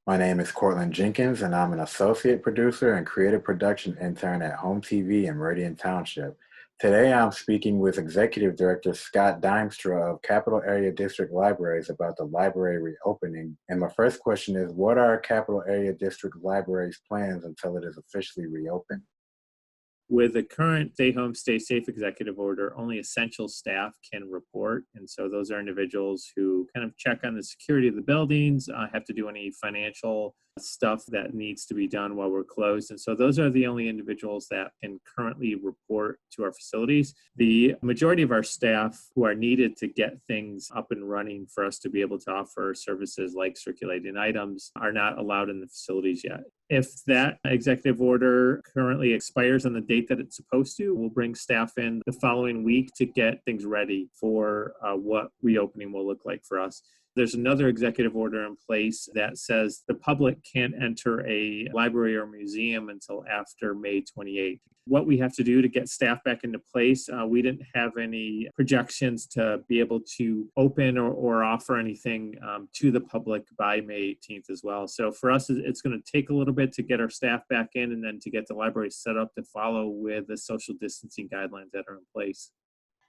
My name is Courtland Jenkins, and I'm an associate producer and creative production intern at HOMTV in Meridian Township. Today, I'm speaking with Executive Director Scott Duimstra of Capital Area District Libraries about the library reopening. And my first question is, what are Capital Area District Libraries' plans until it is officially reopened? With the current Stay Home, Stay Safe executive order, only essential staff can report. And so those are individuals who kind of check on the security of the buildings, have to do any financial stuff that needs to be done while we're closed. And so those are the only individuals that can currently report to our facilities. The majority of our staff who are needed to get things up and running for us to be able to offer services like circulating items are not allowed in the facilities yet. If that executive order currently expires on the date that it's supposed to, we'll bring staff in the following week to get things ready for what reopening will look like for us. There's another executive order in place that says the public can't enter a library or museum until after May 28th. What we have to do to get staff back into place, we didn't have any projections to be able to open or offer anything to the public by May 18th as well. So for us, it's going to take a little bit to get our staff back in and then to get the library set up to follow with the social distancing guidelines that are in place.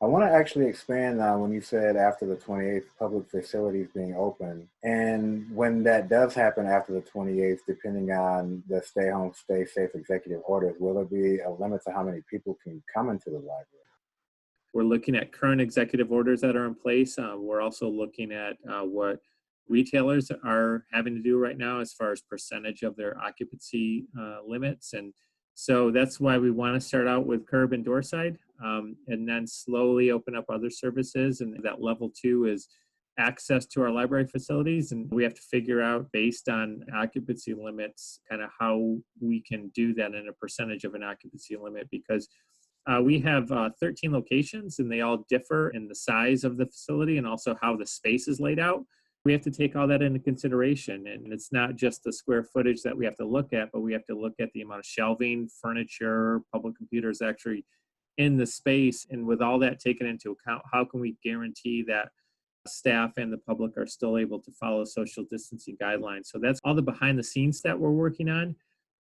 I want to actually expand on when you said after the 28th, public facilities being open. And when that does happen after the 28th, depending on the stay home, stay safe executive orders, will there be a limit to how many people can come into the library? We're looking at current executive orders that are in place. We're also looking at what retailers are having to do right now as far as percentage of their occupancy limits. And so that's why we want to start out with curb and door side and then slowly open up other services. And that level 2 is access to our library facilities. And we have to figure out based on occupancy limits, kind of how we can do that in a percentage of an occupancy limit, because we have 13 locations and they all differ in the size of the facility and also how the space is laid out. We have to take all that into consideration. And it's not just the square footage that we have to look at, but we have to look at the amount of shelving, furniture, public computers actually in the space. And with all that taken into account, how can we guarantee that staff and the public are still able to follow social distancing guidelines? So that's all the behind the scenes that we're working on.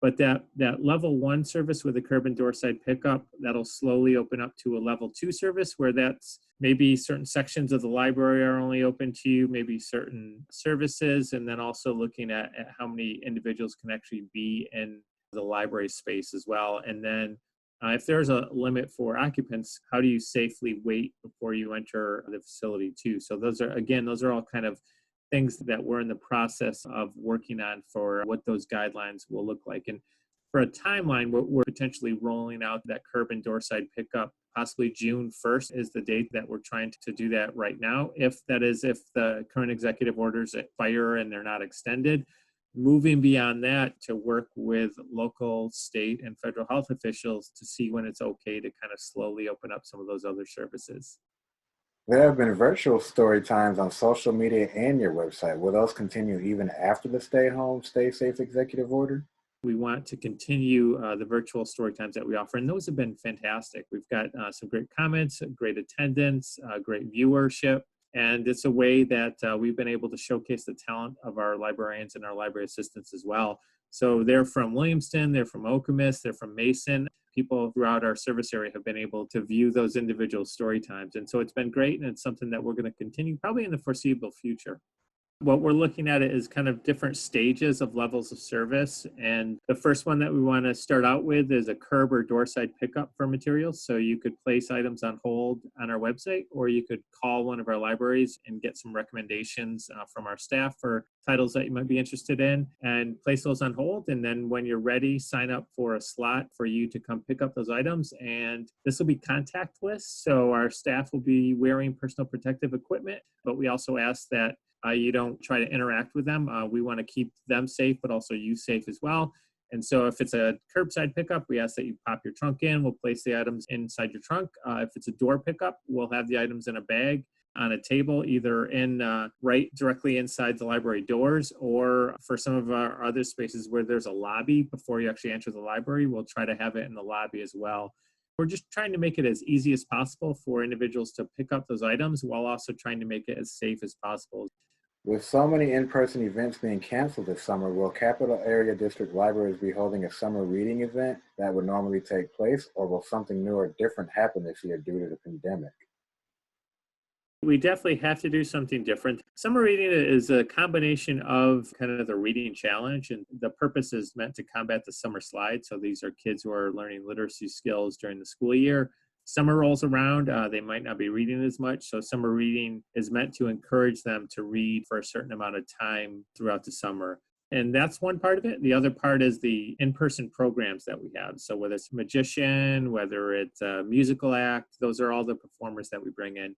But that level 1 service with the curb and door side pickup, that'll slowly open up to a level 2 service where that's maybe certain sections of the library are only open to you, maybe certain services, and then also looking at how many individuals can actually be in the library space as well. And then if there's a limit for occupants, how do you safely wait before you enter the facility too? So those are all kind of things that we're in the process of working on for what those guidelines will look like. And for a timeline, we're potentially rolling out that curb and door side pickup. Possibly June 1st is the date that we're trying to do that right now. If the current executive orders expire and they're not extended, moving beyond that to work with local, state, and federal health officials to see when it's okay to kind of slowly open up some of those other services. There have been virtual story times on social media and your website. Will those continue even after the stay home, stay safe executive order? We want to continue the virtual story times that we offer, and those have been fantastic. We've got some great comments, great attendance, great viewership, and it's a way that we've been able to showcase the talent of our librarians and our library assistants as well. So they're from Williamston, they're from Okemos, they're from Mason. People throughout our service area have been able to view those individual story times. And so it's been great, and it's something that we're going to continue probably in the foreseeable future. What we're looking at is kind of different stages of levels of service. And the first one that we want to start out with is a curb or doorside pickup for materials. So you could place items on hold on our website, or you could call one of our libraries and get some recommendations from our staff for titles that you might be interested in and place those on hold. And then when you're ready, sign up for a slot for you to come pick up those items. And this will be contactless. So our staff will be wearing personal protective equipment, but we also ask that you don't try to interact with them. We want to keep them safe, but also you safe as well. And so if it's a curbside pickup, we ask that you pop your trunk in. We'll place the items inside your trunk. If it's a door pickup, we'll have the items in a bag on a table, either in right directly inside the library doors, or for some of our other spaces where there's a lobby before you actually enter the library, we'll try to have it in the lobby as well. We're just trying to make it as easy as possible for individuals to pick up those items while also trying to make it as safe as possible. With so many in-person events being canceled this summer, will Capital Area District Libraries be holding a summer reading event that would normally take place, or will something new or different happen this year due to the pandemic? We definitely have to do something different. Summer reading is a combination of kind of the reading challenge, and the purpose is meant to combat the summer slide. So these are kids who are learning literacy skills during the school year. Summer rolls around, they might not be reading as much. So summer reading is meant to encourage them to read for a certain amount of time throughout the summer. And that's one part of it. The other part is the in-person programs that we have. So whether it's a magician, whether it's a musical act, those are all the performers that we bring in.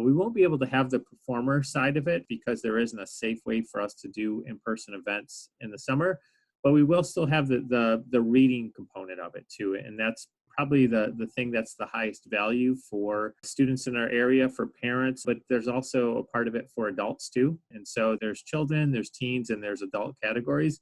We won't be able to have the performer side of it because there isn't a safe way for us to do in-person events in the summer, but we will still have the reading component of it too. And that's probably the thing that's the highest value for students in our area, for parents, but there's also a part of it for adults too. And so there's children, there's teens, and there's adult categories.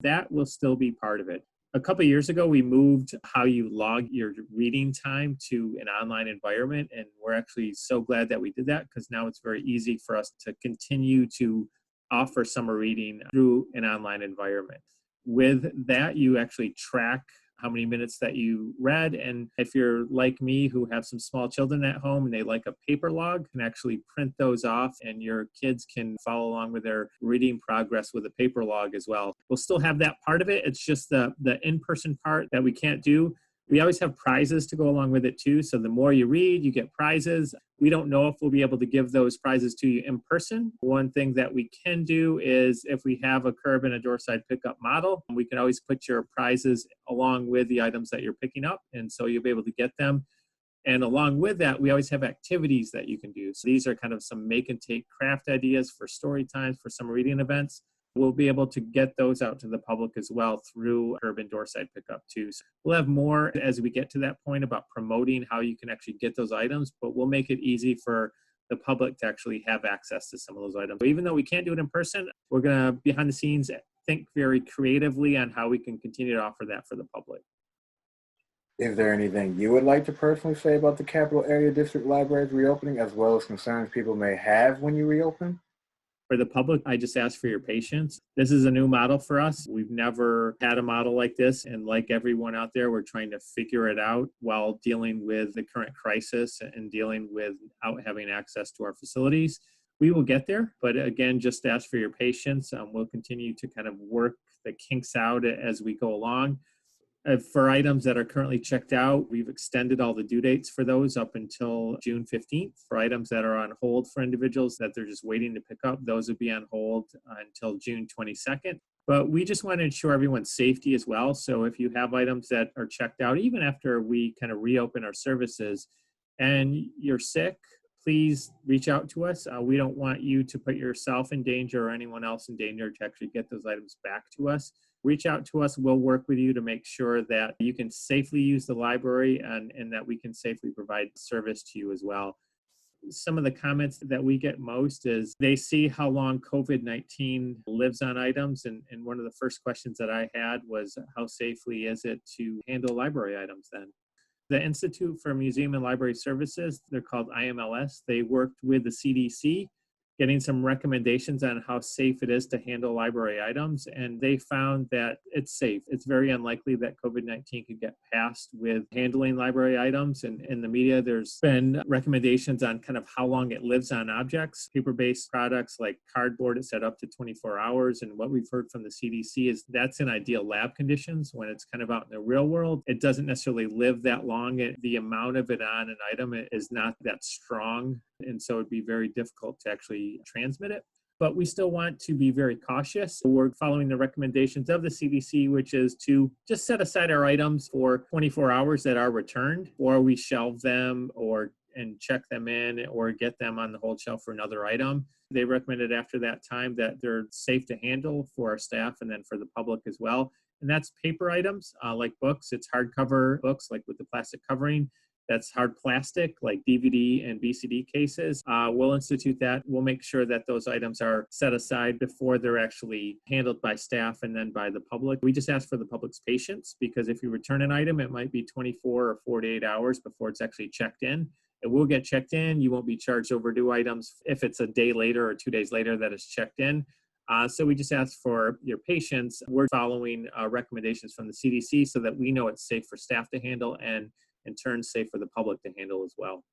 That will still be part of it. A couple of years ago, we moved how you log your reading time to an online environment, and we're actually so glad that we did that because now it's very easy for us to continue to offer summer reading through an online environment. With that, you actually track how many minutes that you read, and if you're like me who have some small children at home and they like a paper log, can actually print those off and your kids can follow along with their reading progress with a paper log as well. We'll still have that part of it. It's just the in-person part that we can't do. We always have prizes to go along with it too. So the more you read, you get prizes. We don't know if we'll be able to give those prizes to you in person. One thing that we can do is if we have a curb and a doorside pickup model, we can always put your prizes along with the items that you're picking up. And so you'll be able to get them. And along with that, we always have activities that you can do. So these are kind of some make and take craft ideas for story times, for summer reading events. We'll be able to get those out to the public as well through urban doorside pickup too. So we'll have more as we get to that point about promoting how you can actually get those items, but we'll make it easy for the public to actually have access to some of those items. So even though we can't do it in person, we're going to, behind the scenes, think very creatively on how we can continue to offer that for the public. Is there anything you would like to personally say about the Capital Area District Libraries reopening, as well as concerns people may have when you reopen? For the public, I just ask for your patience. This is a new model for us. We've never had a model like this. And like everyone out there, we're trying to figure it out while dealing with the current crisis and dealing without having access to our facilities. We will get there. But again, just ask for your patience. We'll continue to kind of work the kinks out as we go along. For items that are currently checked out, we've extended all the due dates for those up until June 15th. For items that are on hold for individuals that they're just waiting to pick up, those would be on hold until June 22nd. But we just want to ensure everyone's safety as well. So if you have items that are checked out, even after we kind of reopen our services and you're sick, please reach out to us. We don't want you to put yourself in danger or anyone else in danger to actually get those items back to us. Reach out to us. We'll work with you to make sure that you can safely use the library and that we can safely provide service to you as well. Some of the comments that we get most is they see how long COVID-19 lives on items. And one of the first questions that I had was, how safely is it to handle library items then? The Institute for Museum and Library Services, they're called IMLS. They worked with the CDC, getting some recommendations on how safe it is to handle library items. And they found that it's safe. It's very unlikely that COVID-19 could get past with handling library items. And in the media, there's been recommendations on kind of how long it lives on objects. Paper-based products like cardboard, it's set up to 24 hours. And what we've heard from the CDC is that's in ideal lab conditions. When it's kind of out in the real world, it doesn't necessarily live that long. The amount of it on an item is not that strong. And so it'd be very difficult to actually transmit it. But we still want to be very cautious. We're following the recommendations of the CDC, which is to just set aside our items for 24 hours that are returned, or we shelve them and check them in or get them on the hold shelf for another item. They recommended after that time that they're safe to handle for our staff and then for the public as well. And that's paper items like books. It's hardcover books like with the plastic covering. That's hard plastic, like DVD and BCD cases. We'll institute that. We'll make sure that those items are set aside before they're actually handled by staff and then by the public. We just ask for the public's patience because if you return an item, it might be 24 or 48 hours before it's actually checked in. It will get checked in. You won't be charged overdue items if it's a day later or 2 days later that it's checked in. So we just ask for your patience. We're following recommendations from the CDC so that we know it's safe for staff to handle and in turn safe for the public to handle as well.